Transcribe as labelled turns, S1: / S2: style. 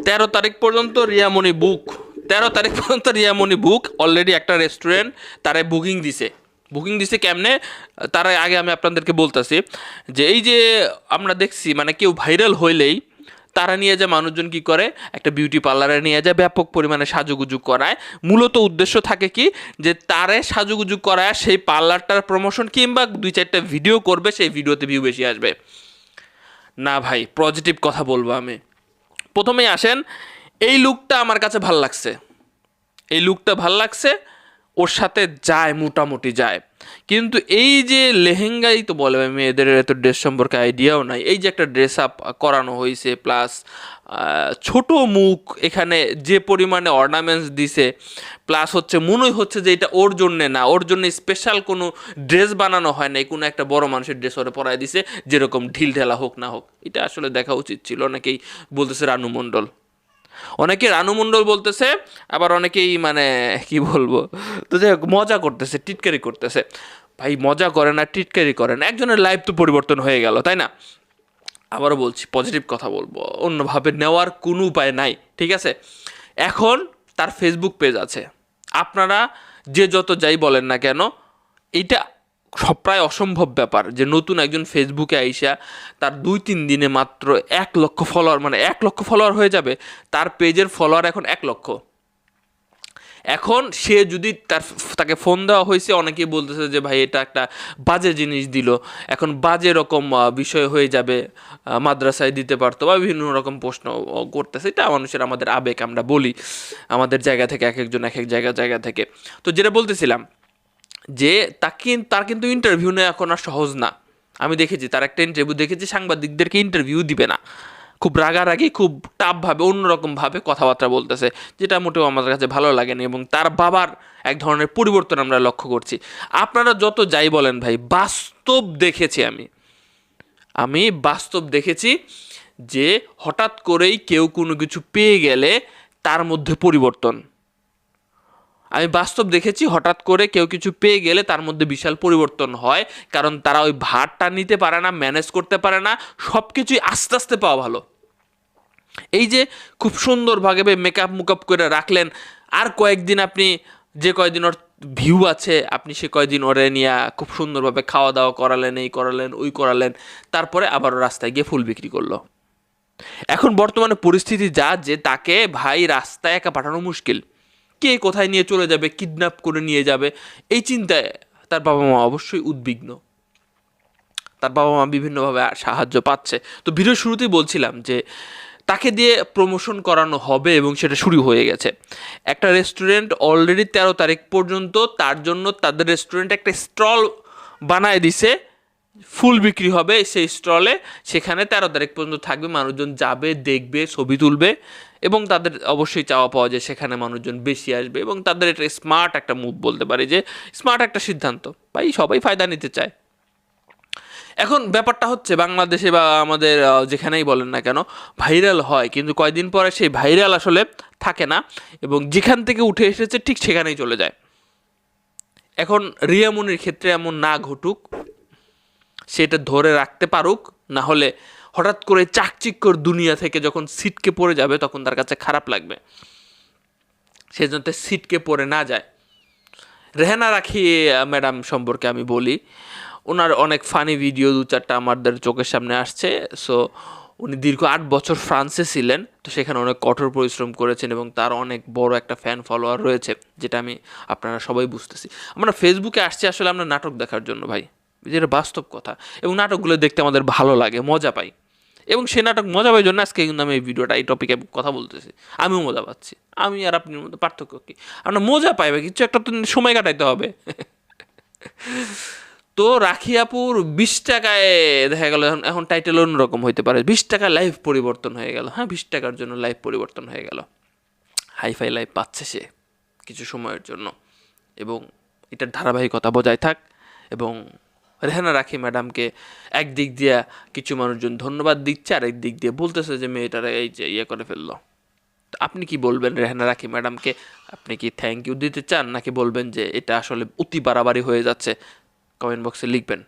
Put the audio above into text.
S1: 13 তারিখ পর্যন্ত রিয়ামণি বুক 13 তারিখ পর্যন্ত রিয়ামণি বুক অলরেডি একটা রেস্টুরেন্ট তারা বুকিং দিছে কেমনে তার আগে আমি আপনাদেরকে বলতেছি যে এই যে আমরা দেখছি মানে কেউ ভাইরাল হইলেই তারা নিয়ে যায় মানুষজন কি করে একটা বিউটি পার্লারে নিয়ে যায় ব্যাপক পরিমাণে সাজুগুজু করায় মূলত উদ্দেশ্য থাকে কি যে তারে সাজুগুজু করায় সেই পার্লারটার প্রমোশন কিংবা 2-4টা ভিডিও করবে সেই ভিডিওতে ভিউ বেশি আসবে না ভাই পজিটিভ কথা বলবো আমি প্রথমেই আসেন এই লুকটা আমার কাছে ভাল লাগছে ওর সাথে যায় মোটামুটি যায় কিন্তু এই যে লেহেঙ্গাই তো বলে মেয়েদের এত ড্রেস সম্পর্কে আইডিয়াও নাই এই যে একটা ড্রেস আপ করানো হয়েছে প্লাস ছোট মুখ এখানে যে পরিমাণে অর্নামেন্টস দিছে প্লাস হচ্ছে মনেই হচ্ছে যে এটা ওর জন্যে না ওর জন্য স্পেশাল কোনো ড্রেস বানানো হয় না কোনো একটা বড় মানুষের ড্রেস ওরা পরায় দিছে যেরকম ঢিল ঢেলা হোক না হোক এটা আসলে দেখা উচিত ছিল অনেকেই বলতেছে রানু মণ্ডল অনেকে রানু মণ্ডল বলতেছে আবার অনেকেই মানে কি বলবো তো যাই হোক মজা করতেছে টিটকারি করতেছে ভাই মজা করে না টিটকারি করে না একজনের লাইফ তো পরিবর্তন হয়ে গেল তাই না আবারও বলছি পজিটিভ কথা বলবো অন্যভাবে নেওয়ার কোনো উপায় নাই ঠিক আছে এখন তার ফেসবুক পেজ আছে আপনারা যে যত যাই বলেন না কেন এইটা প্রায় অসম্ভব ব্যাপার যে নতুন একজন ফেসবুকে আইসা তার 2-3 দিনে মাত্র 1 লক্ষ ফলোয়ার মানে 1 লক্ষ ফলোয়ার হয়ে যাবে তার পেজের ফলোয়ার এখন 1 লক্ষ এখন সে যদি তাকে ফোন দেওয়া হয়েছে অনেকেই বলতেছে যে ভাই এটা একটা বাজে জিনিস দিল এখন বাজে রকম বিষয় হয়ে যাবে মাদ্রাসায় দিতে পারতো বা বিভিন্ন রকম প্রশ্ন করতেছে এটা মানুষের আমাদের আবেগ আমরা বলি আমাদের জায়গা থেকে এক একজন এক এক জায়গা থেকে তো যেটা বলতেছিলাম যে তার কিন্তু ইন্টারভিউ নেওয়া এখন আর সহজ না আমি দেখেছি তার একটা ইন্টারভিউ দেখেছি সাংবাদিকদেরকে ইন্টারভিউ দিবে না খুব রাগারাগি খুব টাফভাবে অন্যরকমভাবে কথাবার্তা বলতেছে যেটা মোটেও আমাদের কাছে ভালো লাগেনি এবং তার বাবার এক ধরনের পরিবর্তন আমরা লক্ষ্য করছি আপনারা যত যাই বলেন ভাই বাস্তব দেখেছি আমি বাস্তব দেখেছি যে হঠাৎ করেই কেউ কোনো কিছু পেয়ে গেলে তার মধ্যে পরিবর্তন আমি বাস্তব দেখেছি হঠাৎ করে কেউ কিছু পেয়ে গেলে তার মধ্যে বিশাল পরিবর্তন হয় কারণ তারা ওই ভারটা নিতে পারে না ম্যানেজ করতে পারে না সব কিছুই আস্তে আস্তে পাওয়া ভালো এই যে খুব সুন্দরভাবে মেকআপ করে রাখলেন আর কয়েকদিন আপনি যে কয়েকদিন ওর ভিউ আছে আপনি সে কয়েকদিন ওরে নিয়ে খুব সুন্দরভাবে খাওয়া দাওয়া করালেন এই করালেন ওই করালেন তারপরে আবার রাস্তায় গিয়ে ফুল বিক্রি করলো এখন বর্তমানে পরিস্থিতি যা যে তাকে ভাই রাস্তায় একা পাঠানো মুশকিল কে কোথায় নিয়ে চলে যাবে কিডন্যাপ করে নিয়ে যাবে এই চিন্তায় তার বাবা মা অবশ্যই উদ্বিগ্ন তার বাবা মা বিভিন্নভাবে সাহায্য পাচ্ছে তো ভিডিও শুরুতেই বলছিলাম যে তাকে দিয়ে প্রমোশন করানো হবে এবং সেটা শুরু হয়ে গেছে একটা রেস্টুরেন্ট অলরেডি 13 তারিখ পর্যন্ত তার জন্য তাদের রেস্টুরেন্ট একটা স্টল বানায় দিছে ফুল বিক্রি হবে সেই স্টলে সেখানে 13 তারিখ পর্যন্ত থাকবে মানুষজন যাবে দেখবে ছবি তুলবে এবং তাদের অবশ্যই চাওয়া পাওয়া যায় সেখানে মানুষজন বেশি আসবে এবং তাদের এটা স্মার্ট একটা মুভ বলতে পারি যে স্মার্ট একটা সিদ্ধান্ত ভাই সবাই ফায়দা নিতে চায় এখন ব্যাপারটা হচ্ছে বাংলাদেশে বা আমাদের যেখানেই বলেন না কেন ভাইরাল হয় কিন্তু কয়েকদিন পরে সেই ভাইরাল আসলে থাকে না এবং যেখান থেকে উঠে এসেছে ঠিক সেখানেই চলে যায় এখন রিয়ামনির ক্ষেত্রে এমন না ঘটুক সেটা ধরে রাখতে পারুক না হলে হঠাৎ করে চাকচিক্যর দুনিয়া থেকে যখন সিটকে পড়ে যাবে তখন তার কাছে খারাপ লাগবে সেজন্য সিটকে পড়ে না যায় রেহানা রাখি ম্যাডাম সম্পর্কে আমি বলি ওনার অনেক ফানি ভিডিও 2-4টা আমাদের চোখের সামনে আসছে সো উনি দীর্ঘ 8 বছর ফ্রান্সে ছিলেন তো সেখানে অনেক কঠোর পরিশ্রম করেছেন এবং তার অনেক বড় একটা ফ্যান ফলোয়ার রয়েছে যেটা আমি আপনারা সবাই বুঝতেছি আমরা ফেসবুকে আসছি আসলে আমরা নাটক দেখার জন্য ভাই যেটা বাস্তব কথা এবং নাটকগুলো দেখতে আমাদের ভালো লাগে মজা পাই এবং সে নাটক মজা পাই জন্য আজকে কিন্তু আমি এই ভিডিওটা এই টপিকে কথা বলতেছি আমিও মজা পাচ্ছি আমি আর আপনার মধ্যে পার্থক্য কি আমরা মজা পাইবে কিছু একটা তো সময় কাটাইতে হবে তো রাখি আপুর 20 টাকায় দেখা গেল এখন টাইটেল অন্যরকম হইতে পারে 20 টাকা লাইফ পরিবর্তন হয়ে গেল হ্যাঁ 20 টাকার জন্য লাইফ পরিবর্তন হয়ে গেল হাইফাই লাইফ পাচ্ছে সে কিছু সময়ের জন্য এবং এটার ধারাবাহিকতা বজায় থাক এবং রেহানা রাখি ম্যাডামকে একদিক দিয়ে কিছু মানুষজন ধন্যবাদ দিচ্ছে আর একদিক দিয়ে বলতেছে যে মেয়েটারা এই যে ইয়ে করে ফেললো আপনি কি বলবেন রেহানা রাখি ম্যাডামকে আপনি কি থ্যাংক ইউ দিতে চান নাকি বলবেন যে এটা আসলে অতি বাড়াবাড়ি হয়ে যাচ্ছে কমেন্ট বক্সে লিখবেন